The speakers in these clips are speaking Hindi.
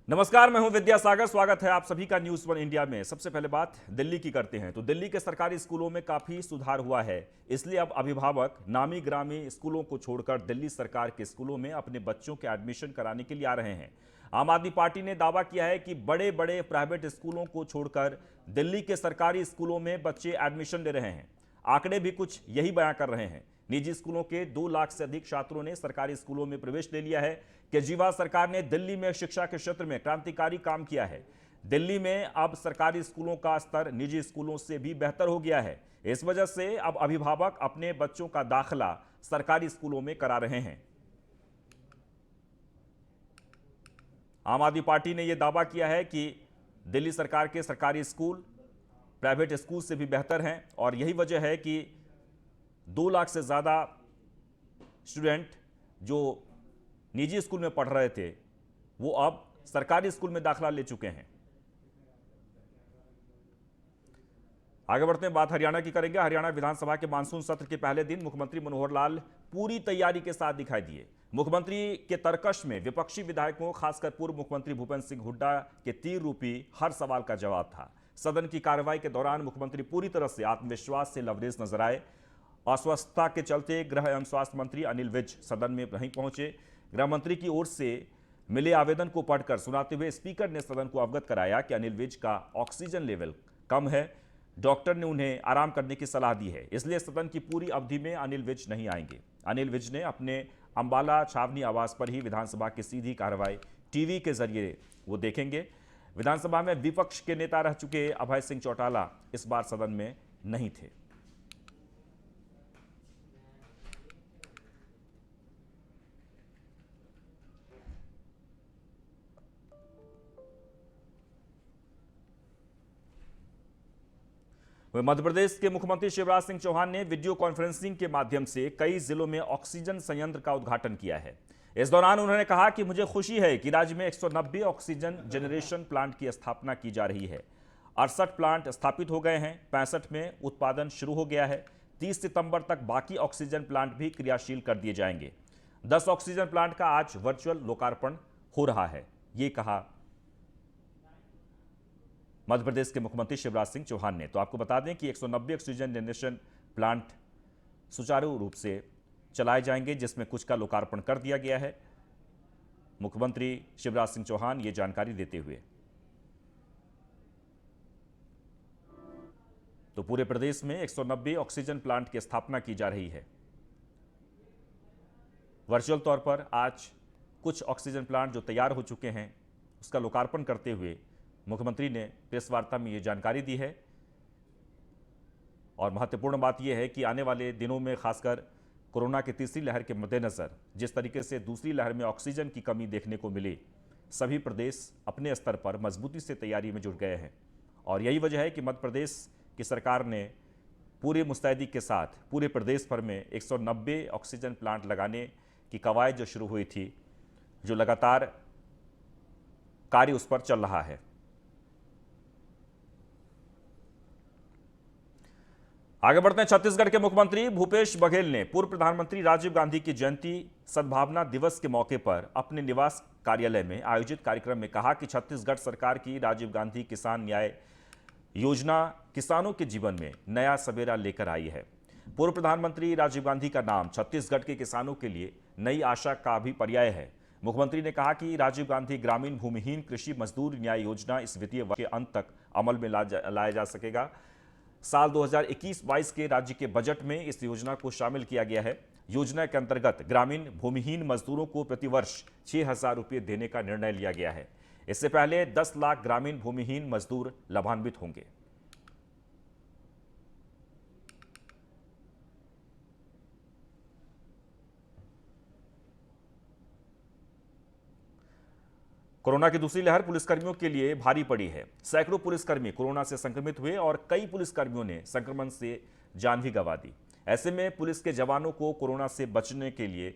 नमस्कार, मैं हूं विद्यासागर। स्वागत है आप सभी का न्यूज वन इंडिया में। सबसे पहले बात दिल्ली की करते हैं तो दिल्ली के सरकारी स्कूलों में काफी सुधार हुआ है। इसलिए अब अभिभावक नामी ग्रामी स्कूलों को छोड़कर दिल्ली सरकार के स्कूलों में अपने बच्चों के एडमिशन कराने के लिए आ रहे हैं। आम आदमी पार्टी ने दावा किया है कि बड़े बड़े प्राइवेट स्कूलों को छोड़कर दिल्ली के सरकारी स्कूलों में बच्चे एडमिशन ले रहे हैं। आंकड़े भी कुछ यही बयां कर रहे हैं। निजी स्कूलों के 2 लाख से अधिक छात्रों ने सरकारी स्कूलों में प्रवेश ले लिया है। केजरीवाल सरकार ने दिल्ली में शिक्षा के क्षेत्र में क्रांतिकारी काम किया है। दिल्ली में अब सरकारी स्कूलों का स्तर निजी स्कूलों से भी बेहतर हो गया है। इस वजह से अब अभिभावक अपने बच्चों का दाखिला सरकारी स्कूलों में करा रहे हैं। आम आदमी पार्टी ने यह दावा किया है कि दिल्ली सरकार के सरकारी स्कूल प्राइवेट स्कूल से भी बेहतर हैं और यही वजह है कि 2 लाख से ज़्यादा स्टूडेंट जो निजी स्कूल में पढ़ रहे थे वो अब सरकारी स्कूल में दाखिला ले चुके हैं। आगे बढ़ते हैं, बात हरियाणा की करेंगे। हरियाणा विधानसभा के मानसून सत्र के पहले दिन मुख्यमंत्री मनोहर लाल पूरी तैयारी के साथ दिखाई दिए। मुख्यमंत्री के तर्कश में विपक्षी विधायकों, खासकर पूर्व मुख्यमंत्री भूपेंद्र सिंह हुड्डा के तीर रूपी हर सवाल का जवाब था। सदन की कार्रवाई के दौरान मुख्यमंत्री पूरी तरह से आत्मविश्वास से लबरेज नजर आए। अस्वस्थता के चलते गृह एवं स्वास्थ्य मंत्री अनिल विज सदन में नहीं पहुंचे। गृह मंत्री की ओर से मिले आवेदन को पढ़कर सुनाते हुए स्पीकर ने सदन को अवगत कराया कि अनिल विज का ऑक्सीजन लेवल कम है। डॉक्टर ने उन्हें आराम करने की सलाह दी है, इसलिए सदन की पूरी अवधि में अनिल विज नहीं आएंगे। अनिल विज ने अपने अंबाला छावनी आवास पर ही विधानसभा की सीधी कार्रवाई टीवी के जरिए वो देखेंगे। विधानसभा में विपक्ष के नेता रह चुके अभय सिंह चौटाला इस बार सदन में नहीं थे। मध्य प्रदेश के मुख्यमंत्री शिवराज सिंह चौहान ने वीडियो कॉन्फ्रेंसिंग के माध्यम से कई जिलों में ऑक्सीजन संयंत्र का उद्घाटन किया है। इस दौरान उन्होंने कहा कि मुझे खुशी है कि राज्य में 190 ऑक्सीजन जनरेशन प्लांट की स्थापना की जा रही है। 68 प्लांट स्थापित हो गए हैं, 65 में उत्पादन शुरू हो गया है। 30 सितंबर तक बाकी ऑक्सीजन प्लांट भी क्रियाशील कर दिए जाएंगे। 10 ऑक्सीजन प्लांट का आज वर्चुअल लोकार्पण हो रहा है, ये कहा मध्य प्रदेश के मुख्यमंत्री शिवराज सिंह चौहान ने। तो आपको बता दें कि 190 ऑक्सीजन जनरेशन प्लांट सुचारू रूप से चलाए जाएंगे, जिसमें कुछ का लोकार्पण कर दिया गया है। मुख्यमंत्री शिवराज सिंह चौहान ये जानकारी देते हुए तो पूरे प्रदेश में 190 ऑक्सीजन प्लांट की स्थापना की जा रही है। वर्चुअल तौर पर आज कुछ ऑक्सीजन प्लांट जो तैयार हो चुके हैं उसका लोकार्पण करते हुए मुख्यमंत्री ने प्रेस वार्ता में ये जानकारी दी है। और महत्वपूर्ण बात यह है कि आने वाले दिनों में खासकर कोरोना की तीसरी लहर के मद्देनजर जिस तरीके से दूसरी लहर में ऑक्सीजन की कमी देखने को मिली, सभी प्रदेश अपने स्तर पर मजबूती से तैयारी में जुट गए हैं। और यही वजह है कि मध्य प्रदेश की सरकार ने पूरे मुस्तैदी के साथ पूरे प्रदेश भर में 190 ऑक्सीजन प्लांट लगाने की कवायद जो शुरू हुई थी, जो लगातार कार्य उस पर चल रहा है। आगे बढ़ते हैं, छत्तीसगढ़ के मुख्यमंत्री भूपेश बघेल ने पूर्व प्रधानमंत्री राजीव गांधी की जयंती सद्भावना दिवस के मौके पर अपने निवास कार्यालय में आयोजित कार्यक्रम में कहा कि छत्तीसगढ़ सरकार की राजीव गांधी किसान न्याय योजना किसानों के जीवन में नया सवेरा लेकर आई है। पूर्व प्रधानमंत्री राजीव गांधी का नाम छत्तीसगढ़ के किसानों के लिए नई आशा का भी पर्याय है। मुख्यमंत्री ने कहा कि राजीव गांधी ग्रामीण भूमिहीन कृषि मजदूर न्याय योजना इस वित्तीय वर्ष के अंत तक अमल में लाया जा सकेगा। साल 2021-22 के राज्य के बजट में इस योजना को शामिल किया गया है। योजना के अंतर्गत ग्रामीण भूमिहीन मजदूरों को प्रतिवर्ष 6,000 रुपये देने का निर्णय लिया गया है। इससे पहले 10 लाख ग्रामीण भूमिहीन मजदूर लाभान्वित होंगे। कोरोना की दूसरी लहर पुलिसकर्मियों के लिए भारी पड़ी है। सैकड़ों पुलिसकर्मी कोरोना से संक्रमित हुए और कई पुलिसकर्मियों ने संक्रमण से जान भी गंवा दी। ऐसे में पुलिस के जवानों को कोरोना से बचने के लिए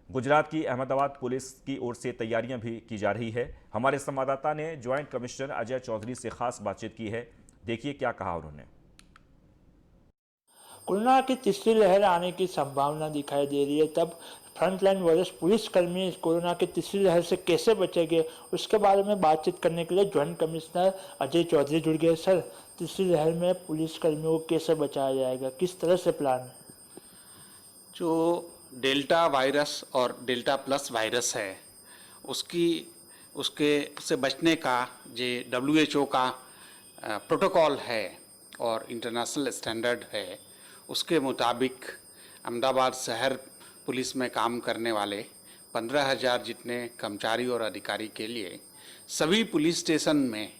गुजरात की अहमदाबाद पुलिस की ओर से तैयारियां भी की जा रही है। हमारे संवाददाता ने ज्वाइंट कमिश्नर अजय चौधरी से खास बातचीत की है, देखिए क्या कहा उन्होंने। कोरोना की तीसरी लहर आने की संभावना दिखाई दे रही है, तब फ्रंटलाइन वॉरियर्स पुलिसकर्मी कोरोना की तीसरी लहर से कैसे बचेंगे, उसके बारे में बातचीत करने के लिए ज्वाइंट कमिश्नर अजय चौधरी जुड़ गए। सर, तीसरी लहर में पुलिसकर्मियों को कैसे बचाया जाएगा, किस तरह से प्लान है? जो डेल्टा वायरस और डेल्टा प्लस वायरस है उससे बचने का जो WHO का प्रोटोकॉल है और इंटरनेशनल स्टैंडर्ड है, उसके मुताबिक अहमदाबाद शहर पुलिस में काम करने वाले 15,000 जितने कर्मचारी और अधिकारी के लिए सभी पुलिस स्टेशन में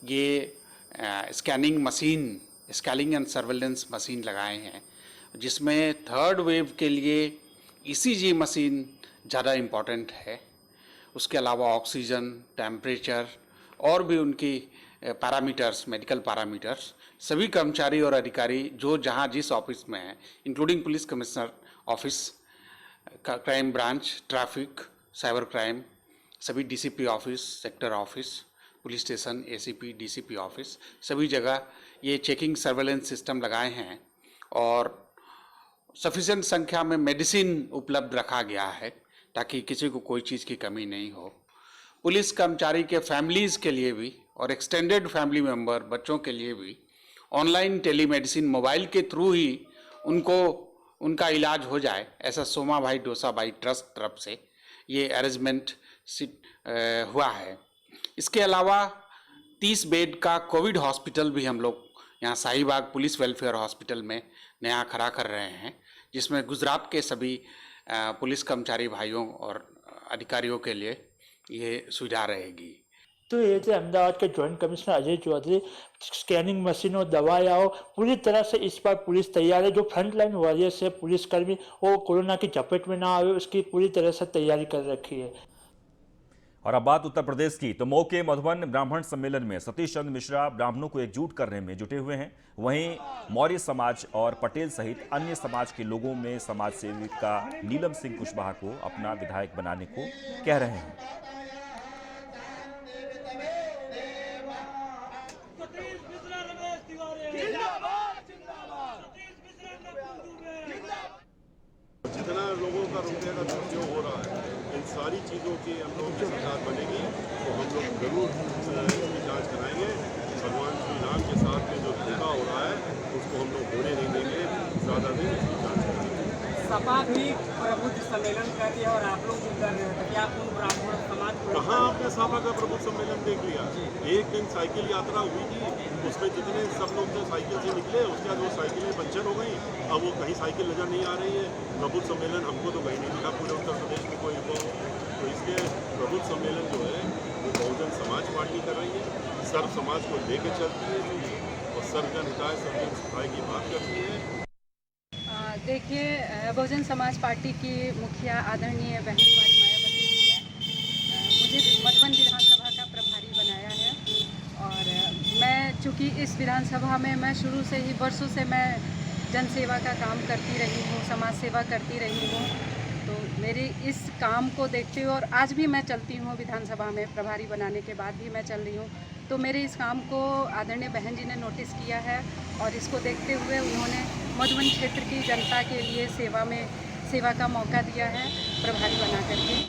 ये स्कैनिंग एंड सर्वेलेंस मशीन लगाए हैं, जिसमें थर्ड वेव के लिए ECG मशीन ज़्यादा इम्पॉर्टेंट है। उसके अलावा ऑक्सीजन, टेम्परेचर और भी उनकी पैरामीटर्स, मेडिकल पैरामीटर्स, सभी कर्मचारी और अधिकारी जो जहाँ जिस ऑफिस में हैं, including police commissioner office, crime branch, traffic, cyber crime, सभी DCP office, sector office, police station, ACP, DCP office, सभी जगह ये चेकिंग सर्वेलेंस सिस्टम लगाए हैं और सफिशिएंट संख्या में मेडिसिन उपलब्ध रखा गया है ताकि किसी को कोई चीज़ की कमी नहीं हो। पुलिस कर्मचारी के फैमिलीज़ के लिए भी और एक्सटेंडेड फैमिली मेंबर, बच्चों के लिए भी ऑनलाइन टेलीमेडिसिन मोबाइल के थ्रू ही उनका इलाज हो जाए, ऐसा सोमा भाई डोसा भाई ट्रस्ट तरफ से ये अरेंजमेंट हुआ है। इसके अलावा 30 बेड का कोविड हॉस्पिटल भी हम लोग यहाँ शाहीबाग पुलिस वेलफेयर हॉस्पिटल में नया खड़ा कर रहे हैं, जिसमें गुजरात के सभी पुलिस कर्मचारी भाइयों और अधिकारियों के लिए ये सुविधा रहेगी। तो ये थे अहमदाबाद के joint commissioner Ajay Chaudhary. Scanning मशीनों, दवाइयाँ, पूरी तरह से इस बार पुलिस तैयार है। जो फ्रंटलाइन वॉरियर्स है, पुलिसकर्मी, वो कोरोना की चपेट में ना आए, उसकी पूरी तरह से तैयारी कर रखी है। और अब बात उत्तर प्रदेश की, तो मऊ के मधुबन ब्राह्मण सम्मेलन में सतीश चंद्र मिश्रा ब्राह्मणों को एकजुट करने में जुटे हुए हैं। वहीं मौर्य समाज और पटेल सहित अन्य समाज के लोगों में समाज सेविका नीलम सिंह कुशवाहा को अपना विधायक बनाने को कह रहे हैं। जितना लोगों का रुपये का दुरुपयोग हो रहा है, इन सारी चीज़ों की हम लोगों की सरकार बनेगी तो हम लोग जरूर इसकी जांच कराएंगे। भगवान श्री राम के साथ में जो धोखा हो रहा है उसको हम लोग होने नहीं देंगे, ज़्यादा दिन इसकी जांच कराएंगे। सपा भी प्रबुद्ध सम्मेलन कर दिया और आप लोग भी कर रहे हैं, क्या उन ब्राह्मण समाज को कहाँ आपने सपा का प्रबुद्ध सम्मेलन देख लिया? एक दिन साइकिल यात्रा हुई थी, उसमें जितने सब लोग तो साइकिल से निकले, उसके बाद वो साइकिलें पंचर हो गई, अब वो कहीं साइकिल नजर नहीं आ रही है। प्रबुद्ध सम्मेलन हमको तो कहीं नहीं दिखा पूरे उत्तर प्रदेश में कोई वो, तो इसलिए प्रबुद्ध सम्मेलन जो है वो बहुजन समाज पार्टी कर रही है, सर्व समाज को लेके चलती है और सर्वजन हिताय सर्वजन सुखाय की बात करती है। देखिए, बहुजन समाज पार्टी की मुखिया आदरणीय बहन कुमारी मायावती जी ने मुझे मधुबन विधानसभा का प्रभारी बनाया है और मैं चूँकि इस विधानसभा में मैं शुरू से ही वर्षों से मैं जनसेवा का काम करती रही हूँ, समाज सेवा करती रही हूँ, तो मेरे इस काम को देखते हुए और आज भी मैं चलती हूँ विधानसभा में, प्रभारी बनाने के बाद भी मैं चल रही हूँ, तो मेरे इस काम को आदरणीय बहन जी ने नोटिस किया है और इसको देखते हुए उन्होंने मधुबन क्षेत्र की जनता के लिए सेवा का मौका दिया है प्रभारी बना करके।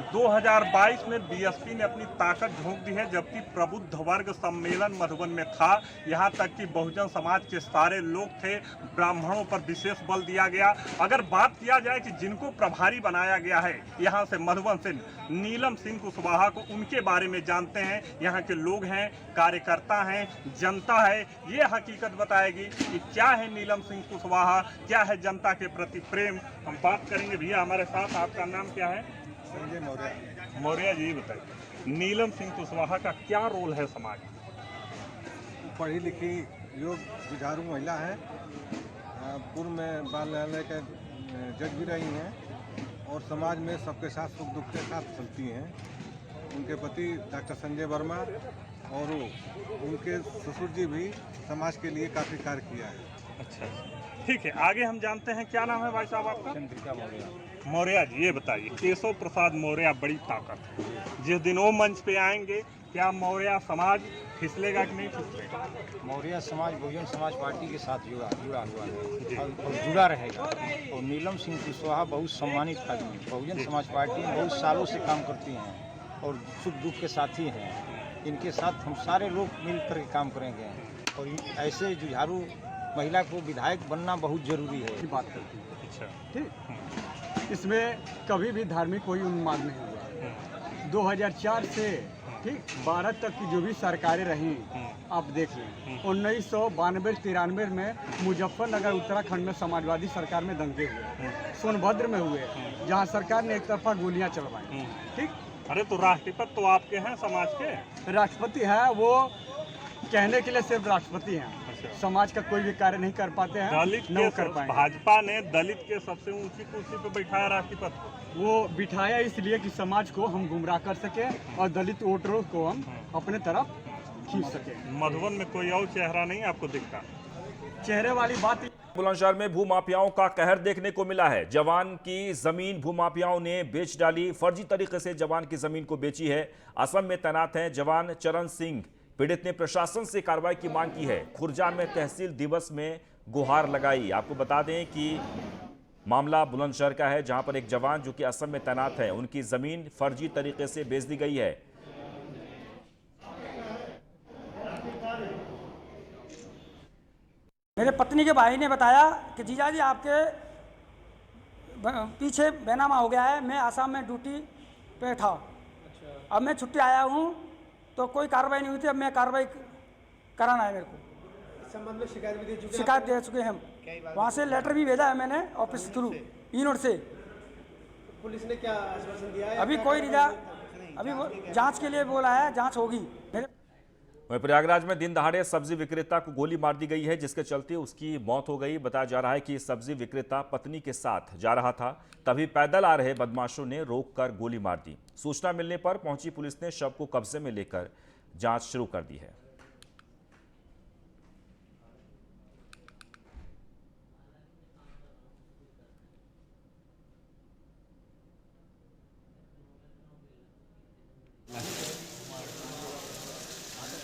2022 में बीएसपी ने अपनी ताकत झोंक दी है, जबकि प्रबुद्ध वर्ग सम्मेलन मधुबन में था। यहां तक कि बहुजन समाज के सारे लोग थे, ब्राह्मणों पर विशेष बल दिया गया। अगर बात किया जाए कि जिनको प्रभारी बनाया गया है यहां से मधुबन से नीलम सिंह कुशवाहा को, उनके बारे में जानते हैं। यहाँ के लोग हैं, कार्यकर्ता हैं, जनता है, ये हकीकत बताएगी कि क्या है नीलम सिंह कुशवाहा, क्या है जनता के प्रति प्रेम। हम बात करेंगे। भैया हमारे साथ, आपका नाम क्या है? संजय मौर्य। मौर्य जी, बताइए नीलम सिंह कुशवाहा का क्या रोल है समाज में? पढ़ी लिखी योग जुझारू महिला है, पूर्व में बाल न्यायालय के जज भी रही हैं और समाज में सबके साथ सुख दुख के साथ चलती हैं। उनके पति डॉक्टर संजय वर्मा और उनके ससुर जी भी समाज के लिए काफ़ी कार्य किया है। अच्छा, ठीक है, आगे हम जानते हैं। क्या नाम है भाई साहब आपका? चंद्रिका मौर्य। मौर्य जी, ये बताइए, केशव प्रसाद मौर्य बड़ी ताकत है। जिस दिन वो मंच पे आएंगे, क्या मौर्य समाज फिसलेगा कि नहीं फिसलेगा? मौर्य समाज बहुजन समाज पार्टी के साथ जुड़ा हुआ है और जुड़ा रहेगा। और नीलम सिंह कुशवाहा बहुत सम्मानित आदमी, बहुजन समाज पार्टी में बहुत सालों से काम करती हैं और सुख दुख के साथी हैं। इनके साथ हम सारे लोग मिल कर काम करेंगे और ऐसे जुझारू महिला को विधायक बनना बहुत जरूरी है। बात करती है अच्छा, ठीक। इसमें कभी भी धार्मिक कोई उन्माद नहीं हुआ। 2004 से ठीक 12 तक की जो भी सरकारें रहीं आप देख लें। 1992-93 में मुजफ्फरनगर उत्तराखंड में समाजवादी सरकार में दंगे हुए, सोनभद्र में हुए, जहां सरकार ने एक तरफा गोलियां चलवाई। ठीक। अरे तो राष्ट्रपति तो आपके हैं समाज के? राष्ट्रपति है, वो कहने के लिए सिर्फ राष्ट्रपति हैं। अच्छा। समाज का कोई भी कार्य नहीं कर पाते हैं, दलित न के कर पाएंगे। भाजपा ने दलित के सबसे ऊंची कुर्सी पर बैठाया राष्ट्रपति को। वो बिठाया इसलिए कि समाज को हम गुमराह कर सके और दलित वोटरों को हम अपने तरफ खींच सके। मधुबन में कोई और चेहरा नहीं आपको दिखता? चेहरे वाली बात। बुलंदशहर में भूमाफियाओं का कहर देखने को मिला है। जवान की जमीन भूमाफियाओं ने बेच डाली। फर्जी तरीके से जवान की जमीन को बेची है। असम में तैनात हैं जवान चरण सिंह। पीड़ित ने प्रशासन से कार्रवाई की मांग की है। खुर्जा में तहसील दिवस में गुहार लगाई। आपको बता दें कि मामला बुलंदशहर का है, जहां पर एक जवान जो कि असम में तैनात है, उनकी जमीन फर्जी तरीके से बेच दी गई है। मेरे पत्नी के भाई ने बताया कि जीजा जी आपके पीछे बैनामा हो गया है। मैं आसाम में ड्यूटी पे था। अब मैं छुट्टी आया हूँ तो कोई कार्रवाई नहीं हुई थी। अब मैं कार्रवाई कराना है मेरे को। संबंध में शिकायत भी दे चुके? शिकायत दे चुके हैं हम। वहाँ से लेटर भी भेजा है मैंने ऑफिस थ्रू ई नोट से। पुलिस ने क्या आश्वासन दिया है? अभी कोई नहीं दिया। अभी वो जांच के लिए बोला है, जांच होगी। वहीं प्रयागराज में दिन दहाड़े सब्जी विक्रेता को गोली मार दी गई है, जिसके चलते उसकी मौत हो गई। बताया जा रहा है कि सब्जी विक्रेता पत्नी के साथ जा रहा था, तभी पैदल आ रहे बदमाशों ने रोककर गोली मार दी। सूचना मिलने पर पहुंची पुलिस ने शव को कब्जे में लेकर जांच शुरू कर दी है।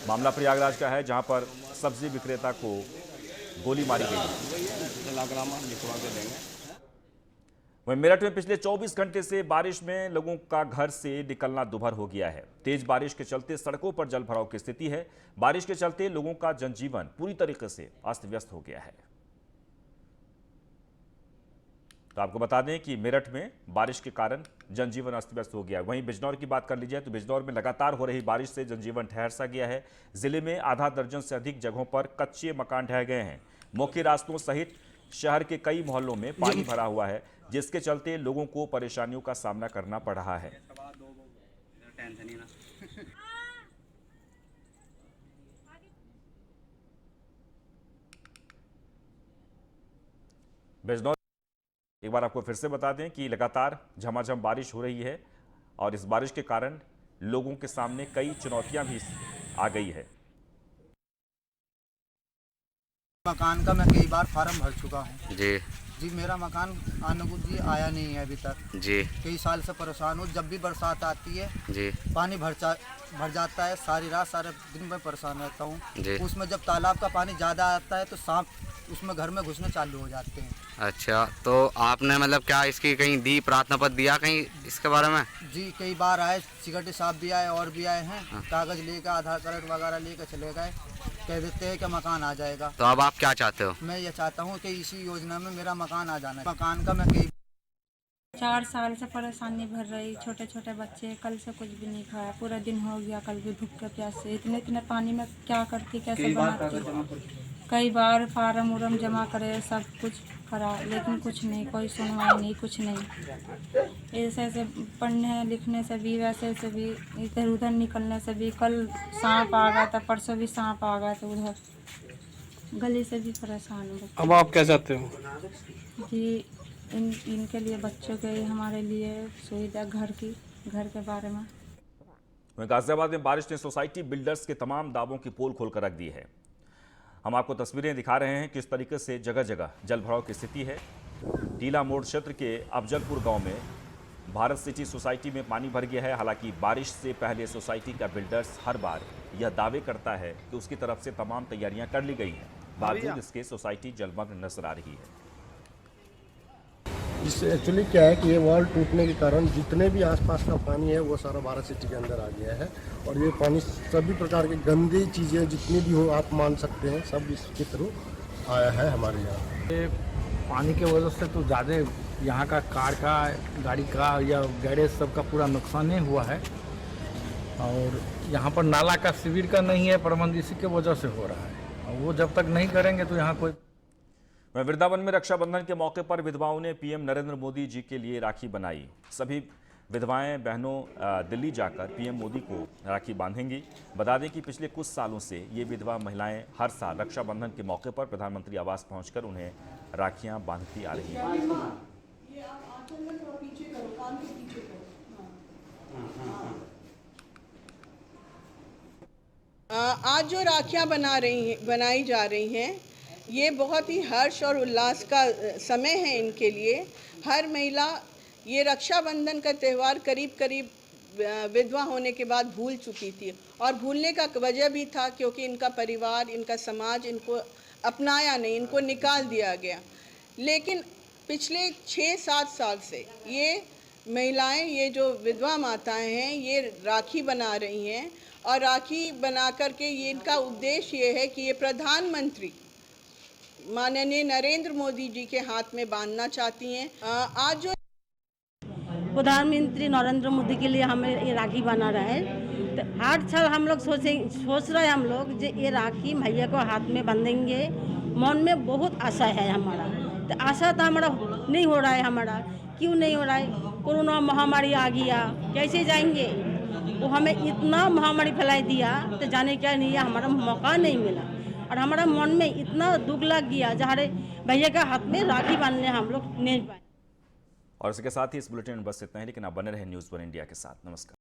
मामला प्रयागराज का है, जहां पर सब्जी विक्रेता को गोली मारी गई। वहीं मेरठ में पिछले 24 घंटे से बारिश में लोगों का घर से निकलना दुभर हो गया है। तेज बारिश के चलते सड़कों पर जल भराव की स्थिति है। बारिश के चलते लोगों का जनजीवन पूरी तरीके से अस्त व्यस्त हो गया है। तो आपको बता दें कि मेरठ में बारिश के कारण जनजीवन अस्त व्यस्त हो गया है। वहीं बिजनौर की बात कर ली जाए तो बिजनौर में लगातार हो रही बारिश से जनजीवन ठहर सा गया है। जिले में आधा दर्जन से अधिक जगहों पर कच्चे मकान ढह गए हैं। मुख्य रास्तों सहित शहर के कई मोहल्लों में पानी भरा हुआ है, जिसके चलते लोगों को परेशानियों का सामना करना पड़ रहा है। बिजनौर एक बार आपको फिर से बता दें कि लगातार झमाझम बारिश हो रही है और इस बारिश के कारण लोगों के सामने कई चुनौतियां भी आ गई है। मकान का मैं कई बार फार्म भर चुका हूँ जी। मेरा मकान अनुकूल जी आया नहीं है अभी तक जी। कई साल से परेशान हूँ। जब भी बरसात आती है जी, पानी भर जाता है। सारी रात सारे दिन में परेशान रहता हूँ। उसमें जब तालाब का पानी ज़्यादा आता है तो सांप उसमें घर में घुसने चालू हो जाते हैं। अच्छा, तो आपने मतलब क्या इसकी कहीं दी प्रार्थना पत्र दिया कहीं इसके बारे में? जी कई बार आए, सिक्योरिटी साहब भी आए और भी आए हैं। कागज लेकर आधार कार्ड वगैरह लेकर चले गए, कह देते हैं कि मकान आ जाएगा। तो अब आप क्या चाहते हो? मैं ये चाहता हूँ कि इसी योजना में मेरा मकान आ जाना है। मकान का मैं कई 4 साल से परेशानी भर रही। छोटे छोटे बच्चे, कल से कुछ भी नहीं खाया, पूरा दिन हो गया। कल भी भूख के प्यासे इतने पानी में क्या करती, कैसे बनाती। कई बार फार्म उर्म जमा करे, सब कुछ करा, लेकिन कुछ नहीं, कोई सुनवाई नहीं, कुछ नहीं। ऐसे पढ़ने लिखने से भी, वैसे से भी, इधर उधर निकलने से भी। कल सांप आ गया था, परसों भी सांप आ गया था उधर। गली से भी परेशान हो। अब आप क्या चाहते हो? जी इनके लिए, बच्चों के, हमारे लिए सुविधा घर के बारे में। गाजियाबाद में बारिश ने सोसाइटी बिल्डर्स के तमाम दावों की पोल खोलकर रख दी है। हम आपको तस्वीरें दिखा रहे हैं किस तरीके से जगह जगह जल भराव की स्थिति है। टीला मोड़ क्षेत्र के अफजलपुर गांव में भारत सिटी सोसाइटी में पानी भर गया है। हालांकि बारिश से पहले सोसाइटी का बिल्डर्स हर बार यह दावे करता है कि उसकी तरफ से तमाम तैयारियां कर ली गई हैं, बावजूद इसके सोसाइटी जलमग्न नजर आ रही है। जिससे एक्चुअली क्या है कि ये वॉल टूटने के कारण जितने भी आसपास का पानी है वो सारा भारत सिटी के अंदर आ गया है और ये पानी सभी प्रकार की गंदी चीज़ें जितनी भी हो आप मान सकते हैं सब इसके थ्रू आया है हमारे यहाँ। ये पानी के वजह से तो ज़्यादा यहाँ का कार का, गाड़ी का या गैरेज सब का पूरा नुकसान ही हुआ है और यहाँ पर नाला का शिविर का नहीं है प्रबंध, इसी के वजह से हो रहा है और वो जब तक नहीं करेंगे तो यहाँ कोई। वृंदावन में रक्षाबंधन के मौके पर विधवाओं ने पीएम नरेंद्र मोदी जी के लिए राखी बनाई। सभी विधवाएं बहनों दिल्ली जाकर पीएम मोदी को राखी बांधेंगी। बता दें कि पिछले कुछ सालों से ये विधवा महिलाएं हर साल रक्षाबंधन के मौके पर प्रधानमंत्री आवास पहुंचकर उन्हें राखियां बांधती आ रही हैं। आज जो राखियां बनाई जा रही हैं, ये बहुत ही हर्ष और उल्लास का समय है इनके लिए। हर महिला ये रक्षाबंधन का त्यौहार करीब विधवा होने के बाद भूल चुकी थी और भूलने का वजह भी था क्योंकि इनका परिवार, इनका समाज इनको अपनाया नहीं, इनको निकाल दिया गया। लेकिन पिछले 6-7 साल से ये महिलाएं, ये जो विधवा माताएं हैं, ये राखी बना रही हैं और राखी बना करके ये इनका उद्देश्य ये है कि ये प्रधानमंत्री माननीय नरेंद्र मोदी जी के हाथ में बांधना चाहती हैं। आज जो प्रधानमंत्री नरेंद्र मोदी के लिए हमें ये राखी बना रहे हैं, तो हर साल हम लोग सोच रहे हैं हम लोग जो ये राखी भैया को हाथ में बांधेंगे। मन में बहुत आशा है हमारा, तो आशा तो हमारा नहीं हो रहा है। हमारा क्यों नहीं हो रहा है? कोरोना महामारी आ गया, कैसे जाएंगे? वो हमें इतना महामारी फैलाई दिया तो जाने क्या नहीं है, हमारा मौका नहीं मिला और हमारा मन में इतना दुख लग गया जहाँ भैया के हाथ में राखी बांधने हम लोग नहीं पाए। और इसके साथ ही इस बुलेटिन में बस इतना ही, लेकिन आप बने रहे न्यूज़ 1 इंडिया के साथ। नमस्कार।